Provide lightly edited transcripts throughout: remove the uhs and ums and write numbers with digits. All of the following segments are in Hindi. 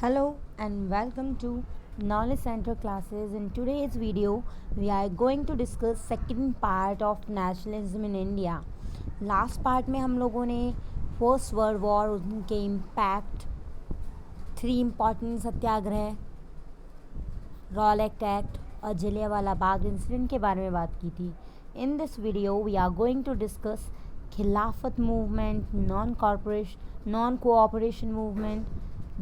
Hello and welcome to Knowledge Center classes. In today's video, we are going to discuss second part of nationalism in India. Last part में हम लोगों ने फर्स्ट वर्ल्ड वॉर, उनके इम्पैक्ट, 3 इम्पॉर्टेंट सत्याग्रह, रॉलेट एक्ट और जलियांवाला बाग इंसिडेंट के बारे में बात की थी. In this video we are going to discuss Khilafat movement, non cooperation movement,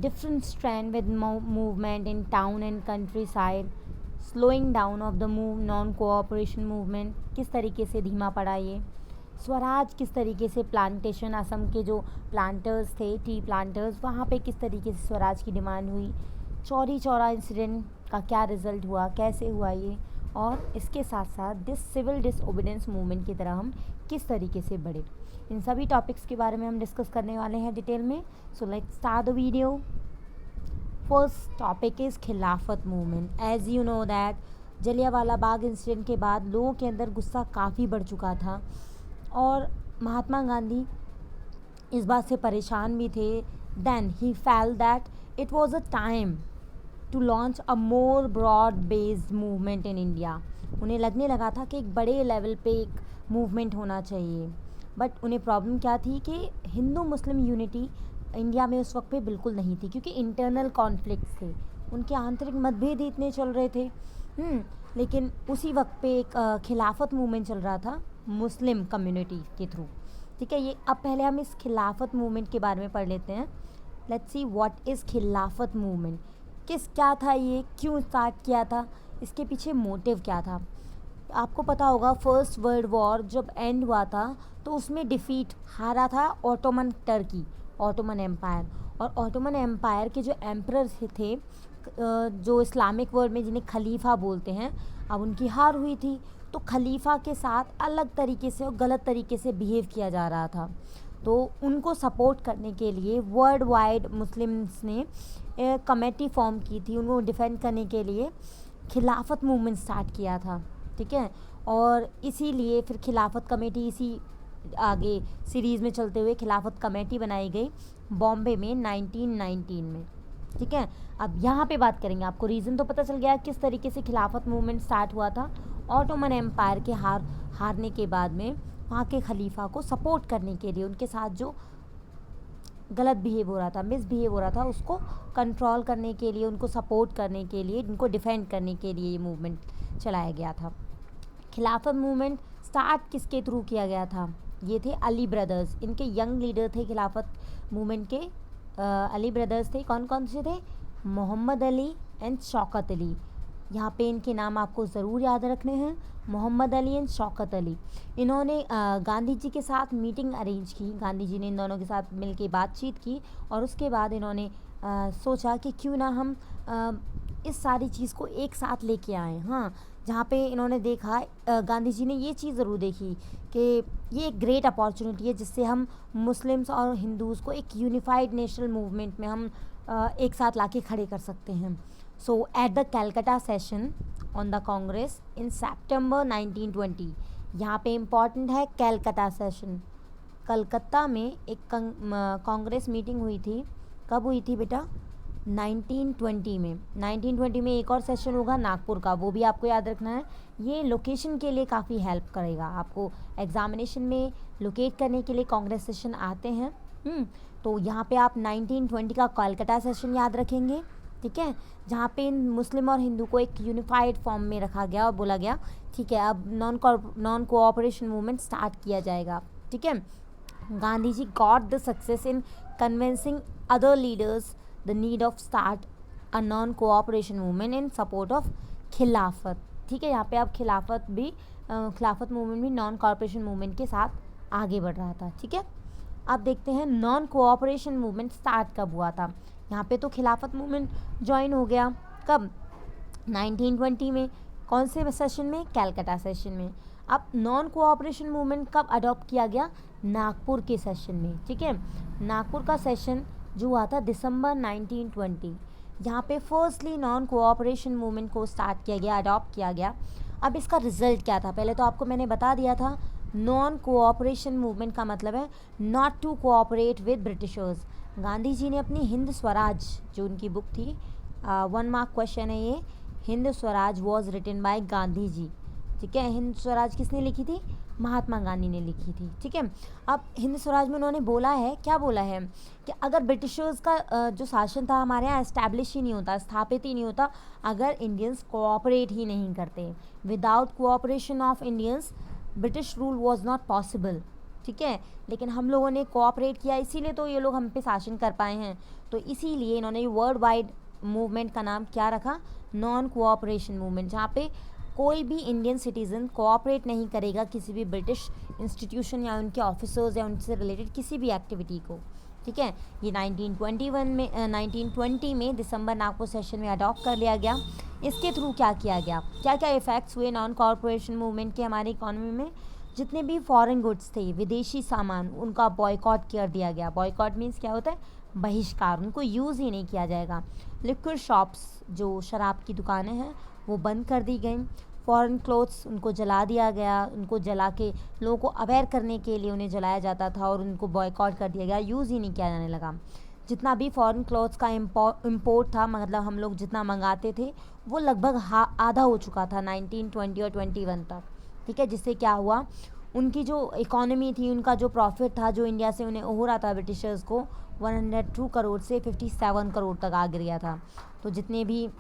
different strand with movement in town and countryside, slowing down of the non-cooperation movement, किस तरीके से धीमा पड़ा ये, स्वराज किस तरीके से प्लांटेशन, असम के जो प्लांटर्स थे, टी प्लांटर्स, वहाँ पे किस तरीके से स्वराज की डिमांड हुई, चौरी चौरा इंसिडेंट का क्या रिजल्ट हुआ, कैसे हुआ ये, और इसके साथ साथ सिविल डिसओबीडियंस मूवमेंट की तरह हम किस तरीके से बढ़े. इन सभी टॉपिक्स के बारे में हम डिस्कस करने वाले हैं डिटेल में. So let's start the video. First topic is Khilafat movement. As you know that Jallianwala Bagh incident के बाद लोगों के अंदर गुस्सा काफ़ी बढ़ चुका था और महात्मा गांधी इस बात से परेशान भी थे. Then he felt that it was a time to launch a more broad based movement in India. उन्हें लगने लगा था कि एक बड़े लेवल पे एक मूवमेंट होना चाहिए. बट उन्हें प्रॉब्लम क्या थी कि हिंदू मुस्लिम यूनिटी इंडिया में उस वक्त पे बिल्कुल नहीं थी, क्योंकि इंटरनल कॉन्फ्लिक्ट्स थे, उनके आंतरिक मतभेद इतने चल रहे थे. लेकिन उसी वक्त पे एक खिलाफत मूवमेंट चल रहा था मुस्लिम कम्युनिटी के थ्रू. ठीक है, ये अब पहले हम इस खिलाफत मूवमेंट के बारे में पढ़ लेते हैं. Let's see what is Khilafat movement. क्या था ये, क्यों स्टार्ट किया था, इसके पीछे मोटिव क्या था. आपको पता होगा फर्स्ट वर्ल्ड वॉर जब एंड हुआ था तो उसमें डिफीट हारा था ऑटोमन टर्की, ऑटोमन एम्पायर. और ऑटोमन एम्पायर के जो एम्परर थे, जो इस्लामिक वर्ल्ड में जिन्हें खलीफा बोलते हैं, अब उनकी हार हुई थी. तो खलीफा के साथ अलग तरीके से और गलत तरीके से बिहेव किया जा रहा था. तो उनको सपोर्ट करने के लिए वर्ल्ड वाइड मुस्लिम्स ने कमेटी फॉर्म की थी. उनको डिफेंड करने के लिए खिलाफत मूवमेंट स्टार्ट किया था. ठीक है, और इसीलिए फिर खिलाफत कमेटी, इसी आगे सीरीज़ में चलते हुए खिलाफत कमेटी बनाई गई बॉम्बे में 1919 में. ठीक है, अब यहाँ पे बात करेंगे. आपको रीज़न तो पता चल गया किस तरीके से खिलाफत मूवमेंट स्टार्ट हुआ था. ऑटोमन एम्पायर के हारने के बाद में वहाँ के खलीफा को सपोर्ट करने के लिए, उनके साथ जो गलत बिहेव हो रहा था, मिसबिहेव हो रहा था, उसको कंट्रोल करने के लिए, उनको सपोर्ट करने के लिए, उनको डिफेंड करने के लिए ये मूवमेंट चलाया गया था. खिलाफत मूवमेंट स्टार्ट किसके थ्रू किया गया था. ये थे अली ब्रदर्स. इनके यंग लीडर थे खिलाफत मूवमेंट के. अली ब्रदर्स थे. कौन कौन से थे? मोहम्मद अली एंड शौकत अली. यहाँ पे इनके नाम आपको ज़रूर याद रखने हैं, मोहम्मद अली एंड शौकत अली. इन्होंने गांधी जी के साथ मीटिंग अरेंज की. गांधी जी ने इन दोनों के साथ मिलके बातचीत की और उसके बाद इन्होंने सोचा कि क्यों ना हम इस सारी चीज़ को एक साथ लेके आएँ. हाँ, जहाँ पे इन्होंने देखा, गांधी जी ने ये चीज़ ज़रूर देखी कि ये एक ग्रेट अपॉर्चुनिटी है जिससे हम मुस्लिम्स और हिंदूज़ को एक यूनिफाइड नेशनल मूवमेंट में हम एक साथ लाके खड़े कर सकते हैं. So at the Calcutta session on the Congress in September 1920, यहाँ पे इम्पॉर्टेंट है कैलकटा सेशन. कलकत्ता में एक कांग्रेस मीटिंग हुई थी. कब हुई थी बेटा? 1920 में. 1920 में एक और सेशन होगा नागपुर का, वो भी आपको याद रखना है. ये लोकेशन के लिए काफ़ी हेल्प करेगा आपको. एग्जामिनेशन में लोकेट करने के लिए कांग्रेस सेशन आते हैं. तो यहाँ पे आप 1920 का कलकत्ता सेशन याद रखेंगे. ठीक है, जहाँ पे मुस्लिम और हिंदू को एक यूनिफाइड फॉर्म में रखा गया और बोला गया ठीक है अब नॉन कोऑपरेशन मूवमेंट स्टार्ट किया जाएगा. ठीक है, Gandhi ji got the success in convincing other leaders the need of start a non cooperation movement in support of Khilafat. ठीक है, यहाँ पे अब खिलाफत मूवमेंट भी नॉन कोऑपरेशन मूवमेंट के साथ आगे बढ़ रहा था. ठीक है, अब देखते हैं नॉन कोऑपरेशन मूवमेंट स्टार्ट कब हुआ था. यहाँ पे तो खिलाफत मूवमेंट ज्वाइन हो गया कब? 1920 में. कौन से सेशन में? कैलकटा सेशन में. अब नॉन कोऑपरेशन मूवमेंट कब अडॉप्ट किया गया? नागपुर के सेशन में. ठीक है, नागपुर का सेशन जो हुआ था दिसंबर 1920. यहाँ पे फर्स्टली नॉन कोऑपरेशन मूवमेंट को स्टार्ट किया गया, अडॉप्ट किया गया. अब इसका रिजल्ट क्या था? पहले तो आपको मैंने बता दिया था, नॉन कोऑपरेशन मूवमेंट का मतलब है not to cooperate with Britishers. Gandhi ji ने अपनी हिंद स्वराज, जो उनकी बुक थी, 1 मार्क क्वेश्चन है ये, Hind Swaraj was written by Gandhi ji. ठीक है, हिंद स्वराज किसने लिखी थी? महात्मा गांधी ने लिखी थी। ठीक है, अब हिंद स्वराज में उन्होंने बोला है, क्या बोला है कि अगर ब्रिटिशर्स का जो शासन था हमारे यहाँ एस्टैब्लिश ही नहीं होता, स्थापित ही नहीं होता, अगर इंडियंस कोऑपरेट ही नहीं करते। Without cooperation of Indians British rule was not possible. ठीक है, लेकिन हम लोगों ने कोऑपरेट किया, इसीलिए तो ये लोग हम पे शासन कर पाए हैं। तो इसीलिए इन्होंने वर्ल्ड वाइड मूवमेंट का नाम क्या रखा? नॉन कोऑपरेशन मूवमेंट, जहाँ पे कोई भी इंडियन सिटीज़न कोऑपरेट नहीं करेगा किसी भी ब्रिटिश इंस्टीट्यूशन या उनके ऑफिसर्स या उनसे रिलेटेड किसी भी एक्टिविटी को। ठीक है, ये 1920 में दिसंबर नागपुर सेशन में अडॉप्ट कर लिया गया। इसके थ्रू क्या किया गया, क्या क्या इफ़ेक्ट्स हुए नॉन कॉरपोरेशन मूवमेंट के हमारी इकोनॉमी में? जितने भी फॉरेन गुड्स थे, विदेशी सामान, उनका बॉयकॉट कर दिया गया। बॉयकॉट मीन्स क्या होता है? बहिष्कार, उनको यूज़ ही नहीं किया जाएगा। लिक्विड शॉप्स, जो शराब की दुकानें हैं, वो बंद कर दी गई। फॉरेन क्लोथ्स, उनको जला दिया गया। उनको जला के लोगों को अवेयर करने के लिए उन्हें जलाया जाता था और उनको बॉयकॉट कर दिया गया, यूज़ ही नहीं किया जाने लगा। जितना भी फॉरेन क्लोथ्स का इम्पोर्ट था, मतलब हम लोग जितना मंगाते थे, वो लगभग आधा हो चुका था 1920 और 21 तक। ठीक है, जिससे क्या हुआ, उनकी जो इकोनॉमी थी, उनका जो प्रॉफिट था, जो इंडिया से उन्हें हो रहा था ब्रिटिशर्स को, 102 करोड़ से 57 करोड़ तक आ गया था। तो जितने भी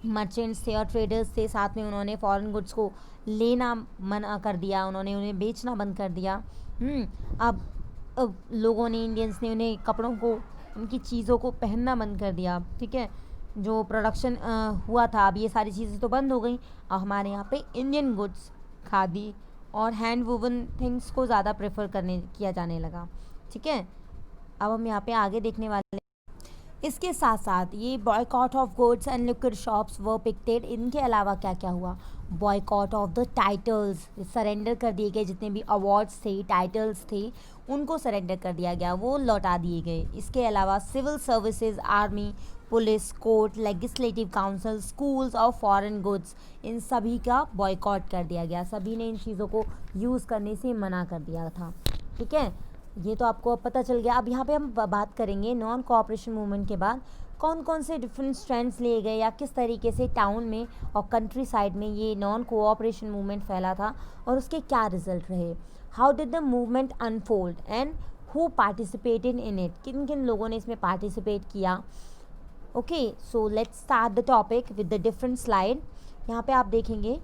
मर्चेंट्स थे और ट्रेडर्स थे, साथ में उन्होंने फॉरेन गुड्स को लेना मना कर दिया, उन्होंने उन्हें बेचना बंद कर दिया। अब लोगों ने, इंडियंस ने उन्हें कपड़ों को, उनकी चीज़ों को पहनना बंद कर दिया। ठीक है, जो प्रोडक्शन हुआ था, अब ये सारी चीज़ें तो बंद हो गई। अब हमारे यहाँ पे इंडियन गुड्स, खादी और हैंड वुवन थिंग्स को ज़्यादा प्रेफर किया जाने लगा। ठीक है, अब हम यहाँ पे आगे देखने वाले। इसके साथ साथ ये boycott of goods and liquid shops were picked. इनके अलावा क्या क्या हुआ? Boycott of the titles, surrender कर दिए गए। जितने भी अवार्ड्स थे, टाइटल्स थे, उनको सरेंडर कर दिया गया, वो लौटा दिए गए। इसके अलावा civil services, army, police, court, legislative council, schools और फॉरेन गुड्स, इन सभी का बॉयकॉट कर दिया गया। सभी ने इन चीज़ों को यूज़ करने से मना कर दिया था। ठीक है, ये तो आपको अब पता चल गया। अब यहाँ पे हम बात करेंगे नॉन कोऑपरेशन मूवमेंट के बाद कौन कौन से डिफरेंट स्ट्रेंड्स लिए गए, या किस तरीके से टाउन में और कंट्री साइड में ये नॉन कोऑपरेशन मूवमेंट फैला था और उसके क्या रिजल्ट रहे। How did the movement unfold and who participated in it, किन किन लोगों ने इसमें पार्टिसिपेट किया। Okay, so let's start the topic with the different slide. यहाँ पे आप देखेंगे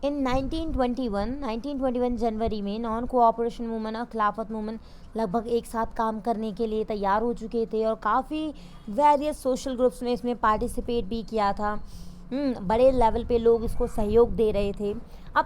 इन 1921 जनवरी में नॉन कोऑपरेशन मूवमेंट और खिलाफत मूवमेंट लगभग एक साथ काम करने के लिए तैयार हो चुके थे और काफ़ी वेरियस सोशल ग्रुप्स ने इसमें पार्टिसिपेट भी किया था। बड़े लेवल पे लोग इसको सहयोग दे रहे थे। अब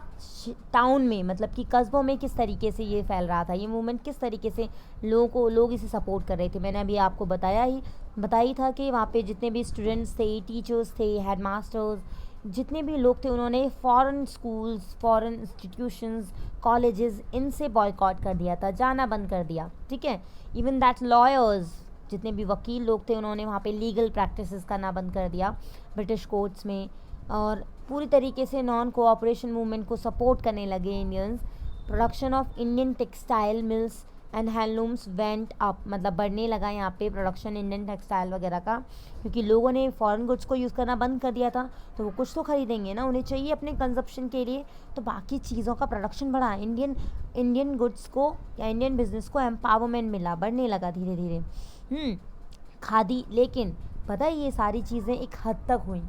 टाउन में, मतलब कि कस्बों में किस तरीके से ये फैल रहा था, ये मूवमेंट किस तरीके से लोग इसे सपोर्ट कर रहे थे, मैंने अभी आपको बताया था कि वहाँ पे जितने भी स्टूडेंट्स थे, टीचर्स थे, हेड मास्टर्स, जितने भी लोग थे, उन्होंने foreign schools, foreign institutions, colleges, इनसे बॉयकॉट कर दिया था, जाना बंद कर दिया। ठीक है, इवन दैट लॉयर्स, जितने भी वकील लोग थे, उन्होंने वहाँ पे लीगल प्रैक्टिसेस करना बंद कर दिया ब्रिटिश कोर्ट्स में, और पूरी तरीके से नॉन कोऑपरेशन मूवमेंट को सपोर्ट करने लगे Indians. Production of Indian textile mills and handlooms went up, मतलब बढ़ने लगा यहाँ पे प्रोडक्शन इंडियन टेक्सटाइल वगैरह का, क्योंकि लोगों ने फॉरेन गुड्स को यूज़ करना बंद कर दिया था, तो वो कुछ तो खरीदेंगे ना, उन्हें चाहिए अपने कंजप्शन के लिए, तो बाकी चीज़ों का प्रोडक्शन बढ़ा, इंडियन गुड्स को या इंडियन बिजनेस को एम्पावरमेंट मिला, बढ़ने लगा धीरे धीरे। खादी, लेकिन पता है ये सारी चीज़ें एक हद तक हुई,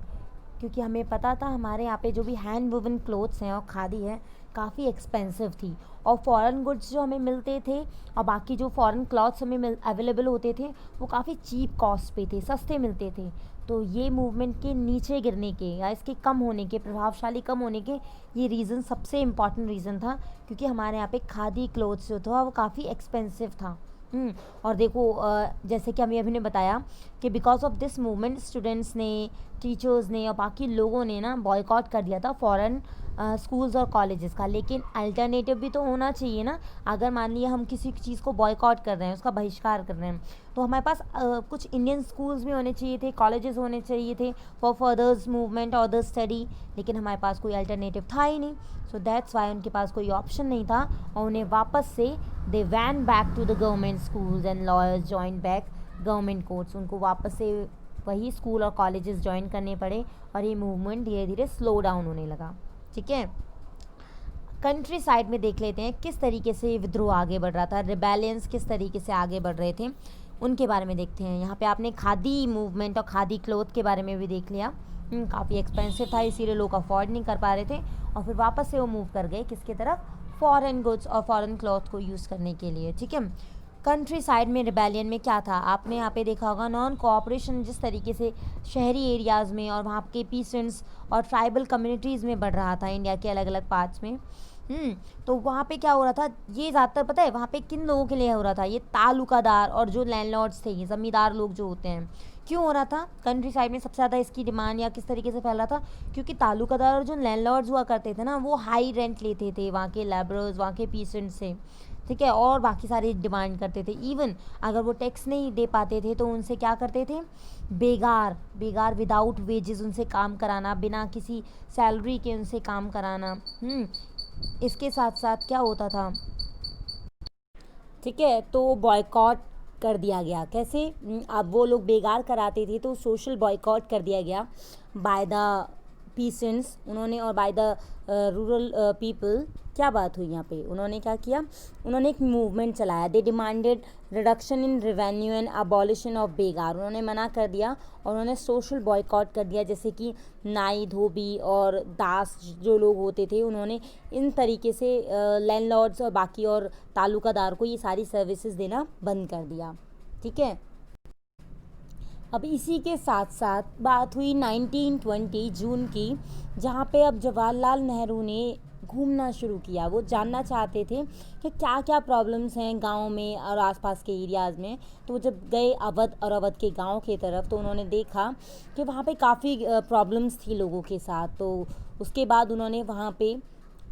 क्योंकि हमें पता था हमारे यहाँ पे जो भी हैंड वुवन क्लोथ्स हैं और खादी है काफ़ी एक्सपेंसिव थी, और फॉरेन गुड्स जो हमें मिलते थे और बाकी जो फॉरेन क्लॉथ्स हमें अवेलेबल होते थे वो काफ़ी चीप कॉस्ट पे थे, सस्ते मिलते थे। तो ये मूवमेंट के नीचे गिरने के या इसके कम होने के, प्रभावशाली कम होने के, ये रीज़न सबसे इम्पॉर्टेंट रीज़न था, क्योंकि हमारे यहाँ पे खादी क्लोथ्स जो था वो काफ़ी एक्सपेंसिव था। और देखो जैसे कि अभी ने बताया कि because of this movement students ने, टीचर्स ने और बाकी लोगों ने ना बॉयकॉट कर दिया था फॉरेन स्कूल्स और कॉलेजेस का। लेकिन अल्टरनेटिव भी तो होना चाहिए ना। अगर मान लिया हम किसी चीज़ को बॉयकॉट कर रहे हैं, उसका बहिष्कार कर रहे हैं, तो हमारे पास कुछ इंडियन स्कूल्स भी होने चाहिए थे, कॉलेजेस होने चाहिए थे फॉर फर्दर्स मूवमेंट और द स्टडी। लेकिन हमारे पास कोई अल्टरनेटिव था ही नहीं। सो दैट्स वाई उनके पास कोई ऑप्शन नहीं था और उन्हें वापस से they went back to the government schools and lawyers join back government courts. उनको वापस से वही स्कूल और कॉलेजेस ज्वाइन करने पड़े और ये मूवमेंट धीरे धीरे स्लो डाउन होने लगा। ठीक है, कंट्री साइड में देख लेते हैं किस तरीके से विद्रोह आगे बढ़ रहा था, रिबेलियंस किस तरीके से आगे बढ़ रहे थे, उनके बारे में देखते हैं। यहाँ पे आपने खादी मूवमेंट और खादी क्लोथ के बारे में भी देख लिया। काफ़ी एक्सपेंसिव था, इसीलिए लोग अफोर्ड नहीं कर पा रहे थे और फिर वापस से वो मूव कर गए किसके तरफ, फॉरेन गुड्स और फॉरेन क्लॉथ को यूज़ करने के लिए। ठीक है, कंट्री साइड में रिबेलियन में क्या था, आपने यहाँ पे देखा होगा नॉन कोऑपरेशन जिस तरीके से शहरी एरियाज़ में और वहाँ के पीसेंट्स और ट्राइबल कम्युनिटीज़ में बढ़ रहा था इंडिया के अलग अलग पार्ट्स में। तो वहाँ पे क्या हो रहा था, ये ज़्यादातर पता है वहाँ पे किन लोगों के लिए हो रहा था, ये तालुकादार और जो लैंडलॉर्ड्स थे, ये ज़मींदार लोग जो होते हैं। क्यों हो रहा था कंट्री साइड में सबसे ज़्यादा इसकी डिमांड या किस तरीके से फैल रहा था, क्योंकि तालुकादार और जो लैंडलॉर्ड्स हुआ करते थे ना, वो हाई रेंट लेते थे वहाँ के लेबरर्स, वहाँ के पीसेंट्स से। ठीक है, और बाकी सारे डिमांड करते थे। इवन अगर वो टैक्स नहीं दे पाते थे तो उनसे क्या करते थे, बेगार विदाउट वेजेस उनसे काम कराना, बिना किसी सैलरी के उनसे काम कराना। इसके साथ साथ क्या होता था, ठीक है, तो बॉयकॉट कर दिया गया। कैसे, अब वो लोग बेगार कराते थे तो सोशल बॉयकॉट कर दिया गया बाय द पीसेंट्स उन्होंने और बाय द रूरल पीपल। क्या बात हुई यहाँ पे, उन्होंने क्या किया, उन्होंने एक मूवमेंट चलाया। They demanded reduction in revenue and abolition of begar. उन्होंने मना कर दिया और उन्होंने सोशल बॉयकॉट कर दिया, जैसे कि नाई, धोबी और दास जो लोग होते थे, उन्होंने इन तरीके से लैंडलॉर्ड्स और बाकी और तालुकादार को ये सारी सर्विसेज देना बंद कर दिया। ठीक है, अब इसी के साथ साथ बात हुई 1920 जून की, जहाँ पे अब जवाहरलाल नेहरू ने घूमना शुरू किया। वो जानना चाहते थे कि क्या क्या प्रॉब्लम्स हैं गांव में और आसपास के एरियाज़ में। तो वो जब गए अवध और अवध के गांव की तरफ, तो उन्होंने देखा कि वहाँ पे काफ़ी प्रॉब्लम्स थी लोगों के साथ। तो उसके बाद उन्होंने वहाँ पे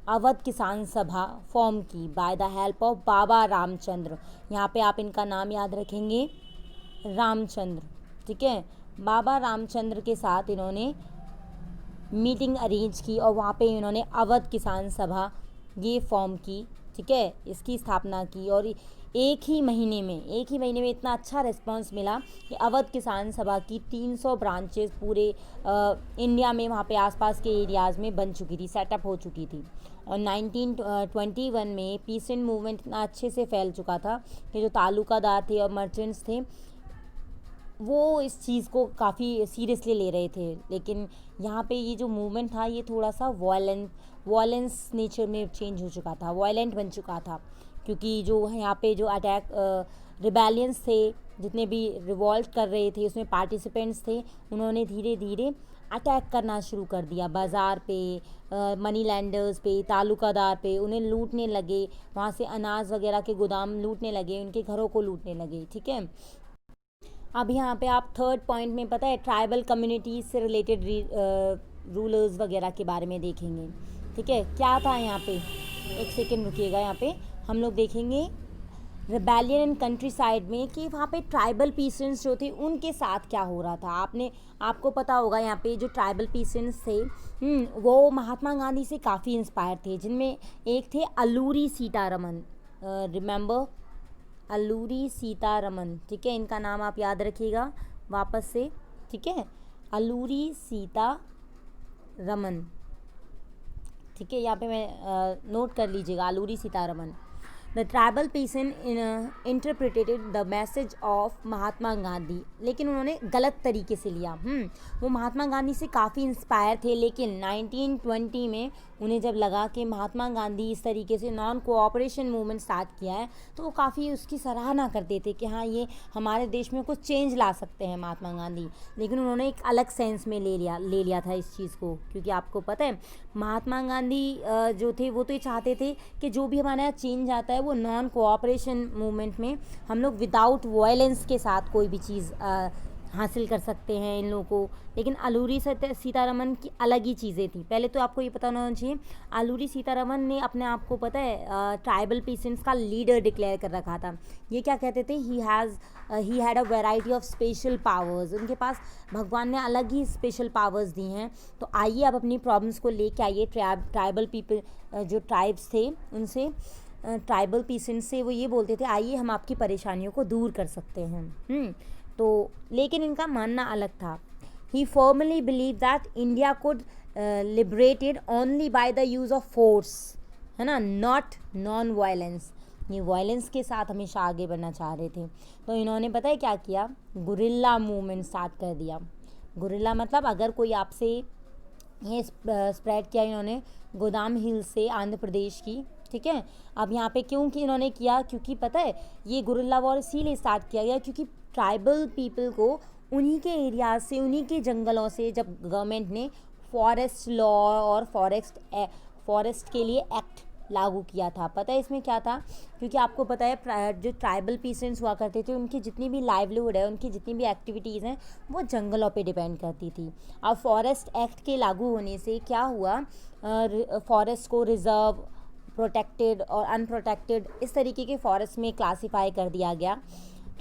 अवध किसान सभा फॉर्म की बाय द हेल्प ऑफ बाबा रामचंद्र। यहाँ पे आप इनका नाम याद रखेंगे, रामचंद्र। ठीक है, बाबा रामचंद्र के साथ इन्होंने मीटिंग अरेंज की और वहाँ पे इन्होंने अवध किसान सभा ये फॉर्म की। ठीक है, इसकी स्थापना की और एक ही महीने में इतना अच्छा रिस्पांस मिला कि अवध किसान सभा की 300 ब्रांचेस पूरे इंडिया में वहाँ पे आसपास के एरियाज़ में बन चुकी थी, सेटअप हो चुकी थी। और 1921 में पीसेंट मूवमेंट इतना अच्छे से फैल चुका था कि जो तालुकादार थे और मर्चेंट्स थे वो इस चीज़ को काफ़ी सीरियसली ले रहे थे। लेकिन यहाँ पे ये जो मूवमेंट था ये थोड़ा सा वॉयलेंस नेचर में चेंज हो चुका था, वॉयलेंट बन चुका था, क्योंकि जो यहाँ पे जो अटैक रिबेलियंस थे, जितने भी रिवॉल्ट कर रहे थे उसमें पार्टिसिपेंट्स थे, उन्होंने धीरे धीरे अटैक करना शुरू कर दिया बाज़ार पे, मनी लैंडर्स पे, तालुकादार पे। उन्हें लूटने लगे, वहाँ से अनाज वगैरह के गोदाम लूटने लगे, उनके घरों को लूटने लगे। ठीक है, अब यहाँ पे आप थर्ड पॉइंट में पता है ट्राइबल कम्युनिटीज़ से रिलेटेड रूलर्स वगैरह के बारे में देखेंगे। ठीक है, क्या था यहाँ पे, एक सेकेंड रुकिएगा, यहाँ पे हम लोग देखेंगे रिबेलियन इन कंट्री साइड में कि वहाँ पे ट्राइबल पीसेंट्स जो थे उनके साथ क्या हो रहा था। आपको पता होगा यहाँ पे जो ट्राइबल पीसेंट्स थे वो महात्मा गांधी से काफ़ी इंस्पायर थे, जिनमें एक थे अल्लूरी सीतारमन। रिमेंबर अल्लूरी सीतारमन। ठीक है, इनका नाम आप याद रखिएगा वापस से। ठीक है, अल्लूरी सीतारमन। ठीक है, यहाँ पे मैं नोट कर लीजिएगा, Alluri Sitaraman. The tribal peasant interpreted the message of Mahatma Gandhi, लेकिन उन्होंने गलत तरीके से लिया। वो महात्मा गांधी से काफ़ी इंस्पायर थे, लेकिन 1920 में उन्हें जब लगा कि महात्मा गांधी इस तरीके से नॉन कोऑपरेशन मूवमेंट स्टार्ट किया है, तो वो काफ़ी उसकी सराहना करते थे कि हाँ ये हमारे देश में कुछ चेंज ला सकते हैं महात्मा गांधी। लेकिन उन्होंने एक अलग सेंस में ले लिया था इस चीज़ को, क्योंकि आपको पता है महात्मा गांधी जो थे वो तो ये चाहते थे कि जो भी हमारे यहाँ चेंज आता है वो नॉन कोऑपरेशन मूवमेंट में हम लोग विदाउट वायलेंस के साथ कोई भी चीज़ हासिल कर सकते हैं इन लोगों को। लेकिन अलूरी सीतारमन की अलग ही चीज़ें थी। पहले तो आपको ये पता होना चाहिए, अलूरी सीतारमन ने अपने आप को पता है ट्राइबल पीसेंट्स का लीडर डिक्लेयर कर रखा था। ये क्या कहते थे, he had a variety of special powers. उनके पास भगवान ने अलग ही स्पेशल पावर्स दी हैं। तो आइए आप अपनी प्रॉब्लम्स को लेके आइए ट्राइबल पीपल, जो ट्राइब्स थे उनसे, ट्राइबल पीसेंट्स से वो ये बोलते थे आइए हम आपकी परेशानियों को दूर कर सकते हैं। तो लेकिन इनका मानना अलग था। He formally believe that India could liberated only by the use of force, है ना, नॉट नॉन वायलेंस। ये वायलेंस के साथ हमेशा आगे बढ़ना चाह रहे थे। तो इन्होंने पता है क्या किया, गुरिल्ला मूवमेंट स्टार्ट कर दिया। गुरिल्ला मतलब अगर कोई आपसे, ये स्प्रेड किया इन्होंने गोदाम हिल से आंध्र प्रदेश की, ठीक है। अब यहाँ पे क्यों कि इन्होंने किया, क्योंकि पता है ये गुरिल्ला वॉर इसीलिए स्टार्ट किया गया क्योंकि ट्राइबल पीपल को उन्हीं के एरिया से, उन्हीं के जंगलों से जब गवर्नमेंट ने फॉरेस्ट लॉ और फॉरेस्ट के लिए एक्ट लागू किया था। पता है इसमें क्या था, क्योंकि आपको पता है जो ट्राइबल पीसेंट्स हुआ करते थे उनकी जितनी भी लाइवलीहुड है, उनकी जितनी भी एक्टिविटीज़ हैं वो जंगलों पे डिपेंड करती थी। अब फॉरेस्ट एक्ट के लागू होने से क्या हुआ, फॉरेस्ट को रिजर्व, प्रोटेक्टेड और अनप्रोटेक्टेड इस तरीके के फॉरेस्ट में क्लासीफाई कर दिया गया।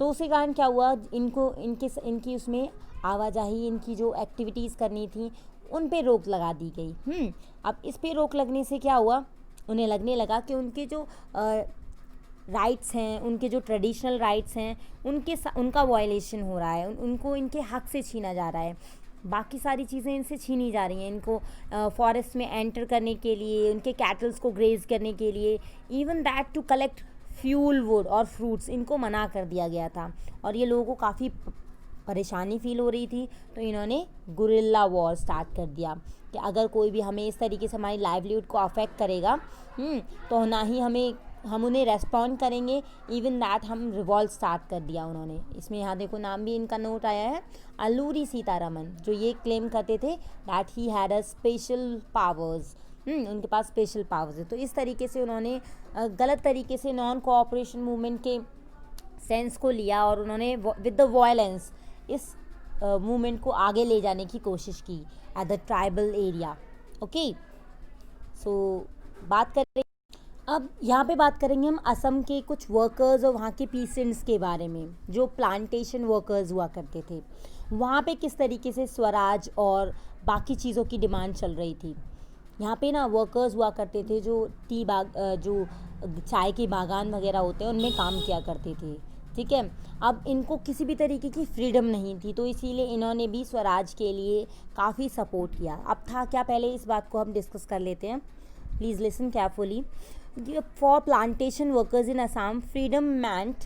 तो उसी कारण क्या हुआ, इनकी उसमें आवाजाही, इनकी जो एक्टिविटीज़ करनी थी उन पे रोक लगा दी गई। अब इस पे रोक लगने से क्या हुआ, उन्हें लगने लगा कि उनके जो राइट्स हैं, उनके जो ट्रेडिशनल राइट्स हैं, उनका वायलेशन हो रहा है, उनको इनके हक से छीना जा रहा है। बाकी सारी चीज़ें इनसे छीनी जा रही हैं। इनको फॉरेस्ट में एंटर करने के लिए, उनके कैटल्स को ग्रेज करने के लिए, even that to collect fuel wood और फ्रूट्स, इनको मना कर दिया गया था। और ये लोगों को काफ़ी परेशानी फील हो रही थी। तो इन्होंने गुरिल्ला वॉर स्टार्ट कर दिया कि अगर कोई भी हमें इस तरीके से हमारी लाइवलीहुड को अफेक्ट करेगा तो ना ही हम उन्हें रेस्पॉन्ड करेंगे, इवन दैट हम रिवॉल्ट स्टार्ट कर दिया उन्होंने। इसमें यहाँ देखो नाम भी इनका नोट आया है, अलूरी सीतारमन, जो ये क्लेम करते थे that he had a special powers. उनके पास स्पेशल पावर्स है। तो इस तरीके से उन्होंने गलत तरीके से नॉन कोऑपरेशन मूवमेंट के सेंस को लिया और उन्होंने विद द वायलेंस इस मूवमेंट को आगे ले जाने की कोशिश की at the tribal area. Okay, so बात करें अब यहाँ पे बात करेंगे हम असम के कुछ वर्कर्स और वहाँ के पीसेंट्स के बारे में, जो प्लांटेशन वर्कर्स हुआ करते थे। वहाँ पे किस तरीके से स्वराज और बाकी चीज़ों की डिमांड चल रही थी। यहाँ पे ना वर्कर्स हुआ करते थे जो जो चाय के बागान वगैरह होते हैं उनमें काम किया करते थे, ठीक है। अब इनको किसी भी तरीके की फ्रीडम नहीं थी, तो इसीलिए इन्होंने भी स्वराज के लिए काफ़ी सपोर्ट किया। अब था क्या, पहले इस बात को हम डिस्कस कर लेते हैं, please listen carefully. For plantation workers in Assam freedom meant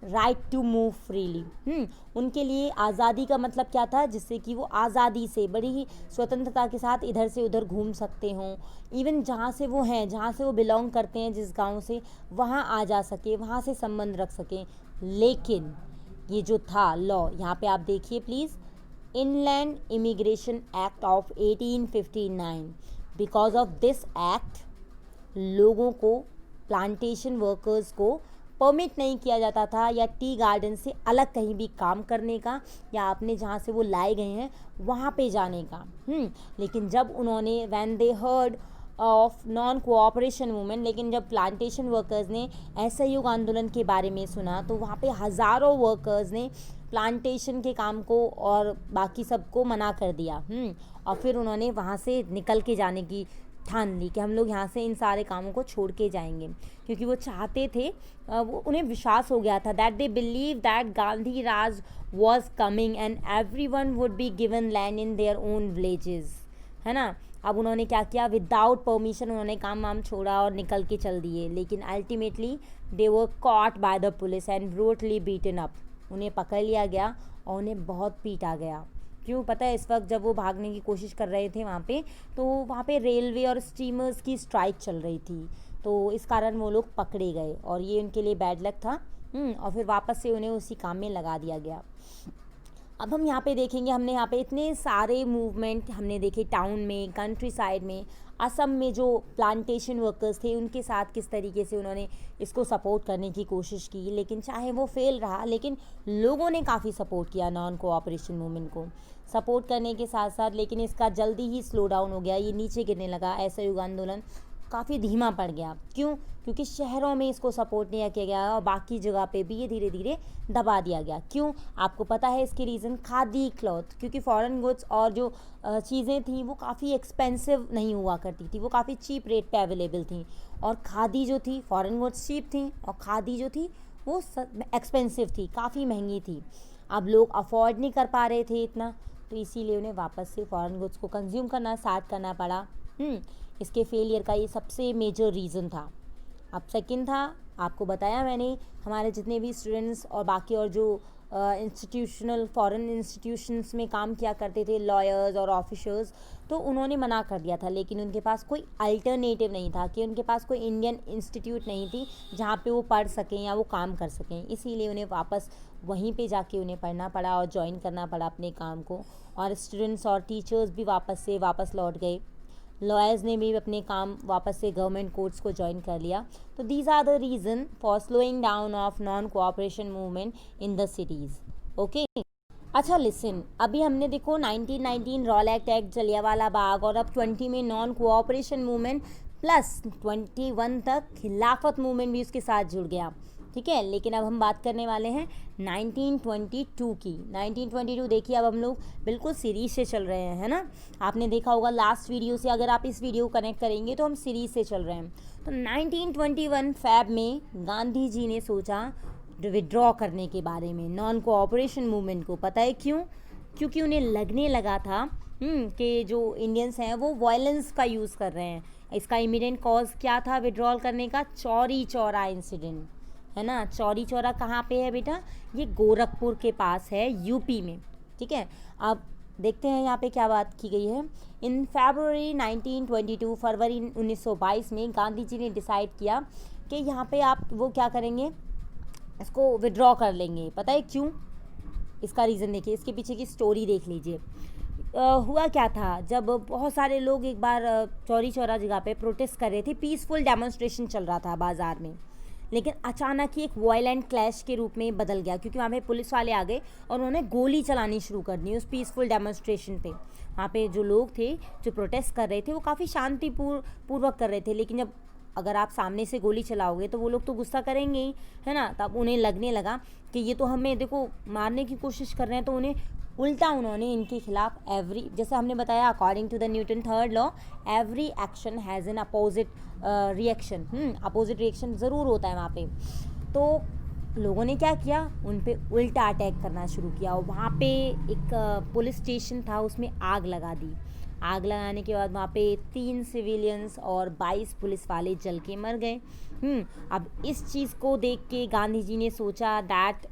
right to move freely. उनके लिए आज़ादी का मतलब क्या था, जिससे कि वो आज़ादी से, बड़ी ही स्वतंत्रता के साथ इधर से उधर घूम सकते हों, इवन जहाँ से वो हैं, जहाँ से वो बिलोंग करते हैं, जिस गांव से, वहाँ आ जा सके, वहाँ से संबंध रख सकें। लेकिन ये जो था लॉ, यहाँ पे आप देखिए please, inland immigration act of 1859, because of this act लोगों को, प्लांटेशन वर्कर्स को परमिट नहीं किया जाता था या टी गार्डन से अलग कहीं भी काम करने का या अपने जहाँ से वो लाए गए हैं वहाँ पे जाने का। लेकिन जब उन्होंने when they heard of non cooperation movement, लेकिन जब प्लांटेशन वर्कर्स ने असहयोग आंदोलन के बारे में सुना तो वहाँ पे हज़ारों वर्कर्स ने प्लांटेशन के काम को और बाकी सबको मना कर दिया। और फिर उन्होंने वहाँ से निकल के जाने की ठान ली कि हम लोग यहाँ से इन सारे कामों को छोड़ के जाएंगे, क्योंकि वो चाहते थे, वो उन्हें विश्वास हो गया था that they believe that Gandhi Raj was coming and everyone would be given land in their own villages, है ना। अब उन्होंने क्या किया, विदाउट परमिशन उन्होंने काम वाम छोड़ा और निकल के चल दिए, लेकिन ultimately they were caught by the police and brutally beaten up. उन्हें पकड़ लिया गया और उन्हें बहुत पीटा गया। क्यों, पता है, इस वक्त जब वो भागने की कोशिश कर रहे थे वहाँ पे, तो वहाँ पे रेलवे और स्टीमर्स की स्ट्राइक चल रही थी, तो इस कारण वो लोग पकड़े गए और ये उनके लिए बैड लक था। और फिर वापस से उन्हें उसी काम में लगा दिया गया। अब हम यहाँ पे देखेंगे, हमने यहाँ पे इतने सारे मूवमेंट हमने देखे टाउन में, कंट्री साइड में, असम में जो प्लांटेशन वर्कर्स थे उनके साथ किस तरीके से उन्होंने इसको सपोर्ट करने की कोशिश की, लेकिन चाहे वो फेल रहा, लेकिन लोगों ने काफ़ी सपोर्ट किया नॉन कोऑपरेशन मूवमेंट को। सपोर्ट करने के साथ साथ लेकिन इसका जल्दी ही स्लो डाउन हो गया, ये नीचे गिरने लगा, असहयोग आंदोलन काफ़ी धीमा पड़ गया। क्यों? क्योंकि शहरों में इसको सपोर्ट नहीं किया गया और बाकी जगह पे भी ये धीरे धीरे दबा दिया गया। क्यों? आपको पता है इसके रीज़न, खादी क्लॉथ, क्योंकि फॉरेन गुड्स और जो चीज़ें थी वो काफ़ी एक्सपेंसिव नहीं हुआ करती थी, वो काफ़ी चीप रेट पे अवेलेबल थी। और खादी जो थी, फॉरेन गुड्स चीप थी और खादी जो थी वो एक्सपेंसिव थी, काफ़ी महंगी थी। अब लोग अफोर्ड नहीं कर पा रहे थे इतना, तो इसीलिए उन्हें वापस से फॉरेन गुड्स को कंज्यूम करना स्टार्ट करना पड़ा। इसके फेलियर का ये सबसे मेजर रीज़न था। अब सेकंड था, आपको बताया मैंने, हमारे जितने भी स्टूडेंट्स और बाकी और जो इंस्टीट्यूशनल फॉरेन इंस्टीट्यूशंस में काम किया करते थे, लॉयर्स और ऑफिसर्स, तो उन्होंने मना कर दिया था, लेकिन उनके पास कोई अल्टरनेटिव नहीं था, कि उनके पास कोई इंडियन इंस्टीट्यूट नहीं थी जहाँ पे वो पढ़ सकें या वो काम कर सकें। इसीलिए उन्हें वापस वहीं पे जाके उन्हें पढ़ना पड़ा और ज्वाइन करना पड़ा अपने काम को। और स्टूडेंट्स और टीचर्स भी वापस लौट गए, लॉयर्स ने भी अपने काम वापस से गवर्नमेंट कोर्ट्स को ज्वाइन कर लिया। तो these are the reason for slowing down of non cooperation movement in the cities. Okay, अच्छा लिसन, अभी हमने देखो 1919 रॉलेट एक्ट, जलियांवाला बाग, और अब 20 में नॉन कोऑपरेशन मूवमेंट प्लस 21 तक खिलाफत मूवमेंट भी उसके साथ जुड़ गया। ठीक है, लेकिन अब हम बात करने वाले हैं 1922 की। 1922 देखिए, अब हम लोग बिल्कुल सीरीज से चल रहे हैं, है ना। आपने देखा होगा लास्ट वीडियो से, अगर आप इस वीडियो को कनेक्ट करेंगे तो हम सीरीज से चल रहे हैं। तो 1921 फैब में गांधी जी ने सोचा विड्रॉ करने के बारे में नॉन कोऑपरेशन मूवमेंट को। पता है क्यों? क्योंकि उन्हें लगने लगा था कि जो इंडियंस हैं वो वायलेंस का यूज़ कर रहे हैं। इसका इमीडिएट कॉज क्या था विड्रॉल करने का? चौरी चौरा इंसिडेंट, है ना। चौरी चौरा कहाँ पे है बेटा? ये गोरखपुर के पास है, यूपी में। ठीक है, अब देखते हैं यहाँ पे क्या बात की गई है। इन फरवरी 1922, फरवरी 1922 में गांधी जी ने डिसाइड किया कि यहाँ पे आप वो क्या करेंगे, इसको विड्रॉ कर लेंगे। पता है क्यों? इसका रीज़न देखिए, इसके पीछे की स्टोरी देख लीजिए। हुआ क्या था, जब बहुत सारे लोग एक बार चौरी चौरा जगह पे प्रोटेस्ट कर रहे थे, पीसफुल डेमोन्स्ट्रेशन चल रहा था बाज़ार में, लेकिन अचानक ही एक वायलेंट क्लैश के रूप में बदल गया, क्योंकि वहाँ पे पुलिस वाले आ गए और उन्होंने गोली चलानी शुरू कर दी उस पीसफुल डेमोन्स्ट्रेशन पे। वहाँ पे जो लोग थे जो प्रोटेस्ट कर रहे थे वो काफ़ी शांतिपूर्वक कर रहे थे, लेकिन जब अगर आप सामने से गोली चलाओगे तो वो लोग तो गुस्सा करेंगे ही, है ना। तब उन्हें लगने लगा कि ये तो हमें देखो मारने की कोशिश कर रहे हैं, तो उन्हें उल्टा उन्होंने इनके खिलाफ जैसे हमने बताया according to the Newton third law, every action has an opposite reaction. Opposite reaction ज़रूर होता है वहाँ पे। तो लोगों ने क्या किया, उन पे उल्टा अटैक करना शुरू किया और वहाँ पे एक पुलिस स्टेशन था, उसमें आग लगा दी। आग लगाने के बाद वहाँ पे 3 सिविलियंस और 22 पुलिस वाले जल के मर गए। अब इस चीज़ को देख के गांधी जी ने सोचा that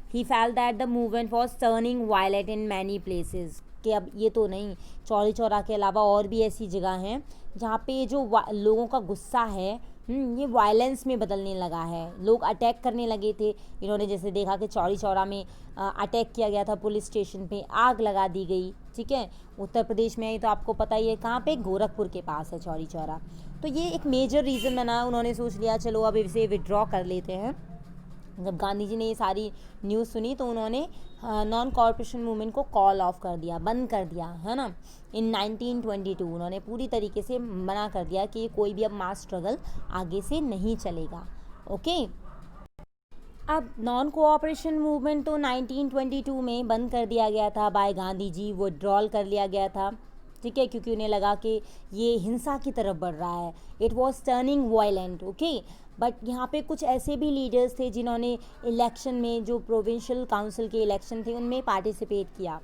he felt that the movement was turning violent in many places, कि अब ये तो नहीं, चौरी चौरा के अलावा और भी ऐसी जगह हैं जहाँ पे जो लोगों का गुस्सा है ये वायलेंस में बदलने लगा है, लोग अटैक करने लगे थे। इन्होंने जैसे देखा कि चौरी चौरा में अटैक किया गया था, पुलिस स्टेशन पे आग लगा दी गई। ठीक है, उत्तर प्रदेश में ही तो आपको पता ही है कहाँ पे, गोरखपुर के पास है चौरी चौरा। तो ये एक मेजर रीज़न बना, उन्होंने सोच लिया चलो अब इसे विड्रॉ कर लेते हैं। जब गांधी जी ने ये सारी न्यूज़ सुनी तो उन्होंने नॉन कॉरपोरेशन मूवमेंट को कॉल ऑफ कर दिया, बंद कर दिया, है ना। इन 1922 उन्होंने पूरी तरीके से मना कर दिया कि कोई भी अब मास स्ट्रगल आगे से नहीं चलेगा। ओके, अब नॉन कोऑपरेशन मूवमेंट तो 1922 में बंद कर दिया गया था बाय गांधी जी, विड्रॉल कर लिया गया था। ठीक है, क्योंकि उन्हें लगा कि ये हिंसा की तरफ बढ़ रहा है, it was turning violent. Okay, but यहाँ पे कुछ ऐसे भी लीडर्स थे जिन्होंने इलेक्शन में, जो प्रोविंशियल काउंसिल के इलेक्शन थे उनमें पार्टिसिपेट किया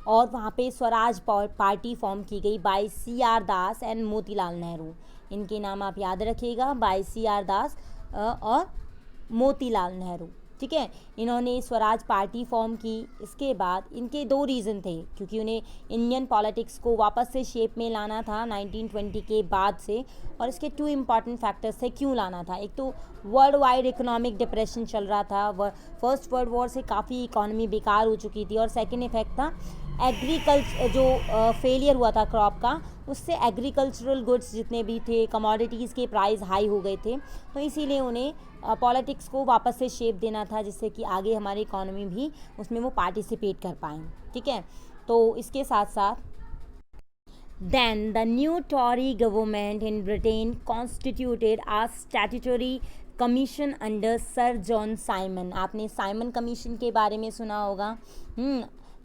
और वहाँ पे स्वराज पार्टी फॉर्म की गई by CR Das and Motilal Nehru. इनके नाम आप याद रखिएगा, बाय CR दास और मोतीलाल नेहरू। ठीक है। इन्होंने स्वराज पार्टी फॉर्म की। इसके बाद इनके 2 रीज़न थे, क्योंकि उन्हें इंडियन पॉलिटिक्स को वापस से शेप में लाना था 1920 के बाद से, और इसके 2 इम्पॉर्टेंट फैक्टर्स थे क्यों लाना था। एक तो वर्ल्ड वाइड इकोनॉमिक डिप्रेशन चल रहा था, फर्स्ट वर्ल्ड वॉर से काफ़ी इकॉनमी बेकार हो चुकी थी, और सेकेंड इफेक्ट था एग्रीकल्चर जो फेलियर हुआ था क्रॉप का, उससे एग्रीकल्चरल गुड्स जितने भी थे, कमोडिटीज़ के प्राइस हाई हो गए थे, तो इसीलिए उन्हें पॉलिटिक्स को वापस से शेप देना था, जिससे कि आगे हमारी इकोनॉमी भी उसमें वो पार्टिसिपेट कर पाएँ, ठीक है। तो इसके साथ साथ then the new Tory government in Britain constituted a statutory commission under Sir John Simon। आपने साइमन कमीशन के बारे में सुना होगा।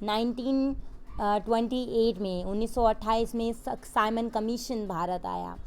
1928 में 1928 में साइमन कमीशन भारत आया।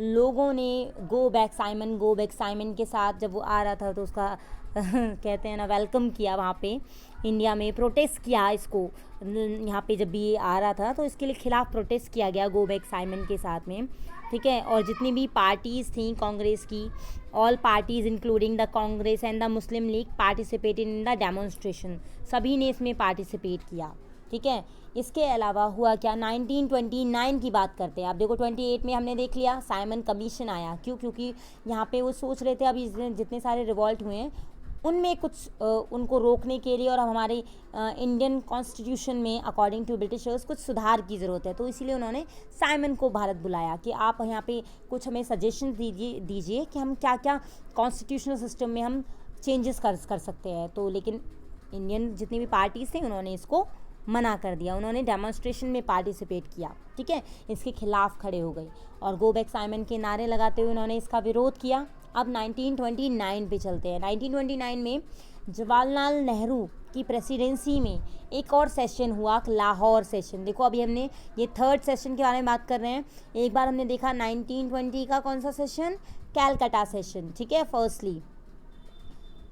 लोगों ने गो बैक साइमन के साथ जब वो आ रहा था तो उसका कहते हैं ना वेलकम किया, वहाँ पे इंडिया में प्रोटेस्ट किया इसको। यहाँ पे जब भी ये आ रहा था तो इसके लिए खिलाफ प्रोटेस्ट किया गया गो बैक साइमन के साथ में, ठीक है। और जितनी भी पार्टीज़ थी कांग्रेस की, all parties including the Congress and the Muslim league participated in the demonstration, सभी ने इसमें पार्टिसिपेट किया, ठीक है। इसके अलावा हुआ क्या, 1929 की बात करते हैं। आप देखो 28 में हमने देख लिया साइमन कमीशन आया, क्यों, क्योंकि यहाँ पे वो सोच रहे थे अभी जितने सारे रिवॉल्ट हुए हैं उनमें कुछ उनको रोकने के लिए और हमारे इंडियन कॉन्स्टिट्यूशन में अकॉर्डिंग टू ब्रिटिशर्स कुछ सुधार की ज़रूरत है, तो इसीलिए उन्होंने साइमन को भारत बुलाया कि आप यहाँ पे कुछ हमें सजेशन दीजिए कि हम क्या क्या कॉन्स्टिट्यूशनल सिस्टम में हम चेंजेस कर सकते हैं। तो लेकिन इंडियन जितनी भी पार्टीज़ थी उन्होंने इसको मना कर दिया, उन्होंने डेमोन्स्ट्रेशन में पार्टिसिपेट किया, ठीक है, इसके खिलाफ खड़े हो गए और गो बैक साइमन के नारे लगाते हुए उन्होंने इसका विरोध किया। अब 1929 पे चलते हैं। 1929 में जवाहरलाल नेहरू की प्रेसिडेंसी में एक और सेशन हुआ, लाहौर सेशन। देखो अभी हमने ये 3rd सेशन के बारे में बात कर रहे हैं। एक बार हमने देखा 1920 का कौन सा सेशन, कैलकाटा सेशन, ठीक है, फर्स्टली,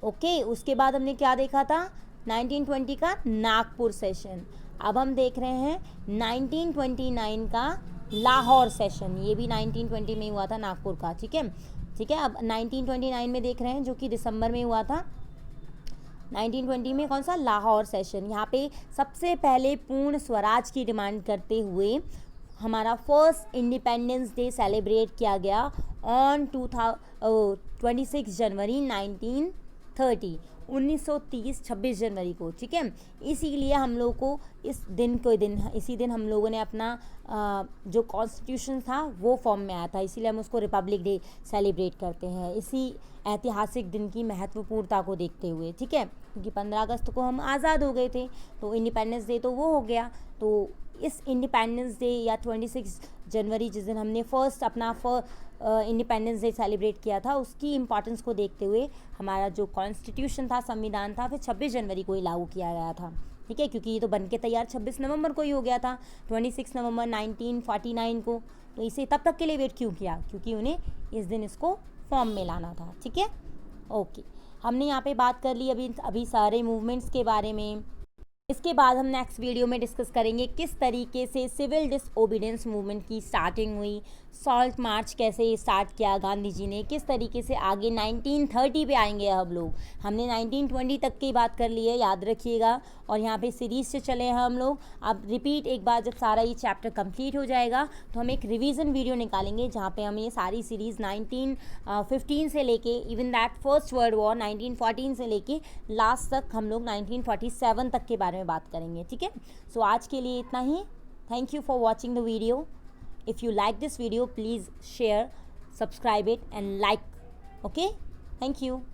ओके। उसके बाद हमने क्या देखा था, 1920 का नागपुर सेशन। अब हम देख रहे हैं 1929 का लाहौर सेशन, ये भी 1920 में हुआ था नागपुर का, ठीक है, ठीक है। अब 1929 में देख रहे हैं जो कि दिसंबर में हुआ था। 1920 में कौन सा, लाहौर सेशन। यहाँ पे सबसे पहले पूर्ण स्वराज की डिमांड करते हुए हमारा फर्स्ट इंडिपेंडेंस डे सेलिब्रेट किया गया ऑन 26 जनवरी 1930, 1930 26 जनवरी को, ठीक है। इसीलिए हम लोग को इसी दिन हम लोगों ने अपना जो कॉन्स्टिट्यूशन था वो फॉर्म में आया था, इसीलिए हम उसको रिपब्लिक डे सेलिब्रेट करते हैं, इसी ऐतिहासिक दिन की महत्वपूर्णता को देखते हुए, ठीक है। क्योंकि 15 अगस्त को हम आज़ाद हो गए थे, तो इंडिपेंडेंस डे तो वो हो गया। तो इस इंडिपेंडेंस डे या 26 जनवरी जिस दिन हमने फर्स्ट अपना इंडिपेंडेंस डे सेलिब्रेट किया था, उसकी इम्पॉर्टेंस को देखते हुए हमारा जो कॉन्स्टिट्यूशन था, संविधान था, फिर 26 जनवरी को ही लागू किया गया था, ठीक है। क्योंकि ये तो बन के तैयार 26 नवंबर को ही हो गया था, 26 नवंबर 1949 को। तो इसे तब तक के लिए वेट क्यों किया, क्योंकि उन्हें इस दिन इसको फॉर्म में लाना था, ठीक है, ओके। हमने यहाँ पे बात कर ली अभी सारे मूवमेंट्स के बारे में। इसके बाद हम नेक्स्ट वीडियो में डिस्कस करेंगे किस तरीके से सिविल डिसओबीडियंस मूवमेंट की स्टार्टिंग हुई, सॉल्ट मार्च कैसे स्टार्ट किया गांधी जी ने, किस तरीके से आगे 1930 पे आएंगे हम लोग। हमने 1920 तक की बात कर ली है, याद रखिएगा, और यहाँ पे सीरीज़ से चले हैं हम लोग। अब रिपीट एक बार जब सारा ये चैप्टर कंप्लीट हो जाएगा तो हम एक रिवीजन वीडियो निकालेंगे जहाँ पे हम ये सारी सीरीज़ 1915 से लेके even that first world war 1914 से लेके लास्ट तक हम लोग 1947 तक के बारे में बात करेंगे, ठीक है। सो आज के लिए इतना ही। Thank you for watching the video. If you like this video, please share, subscribe it and like, okay? Thank you.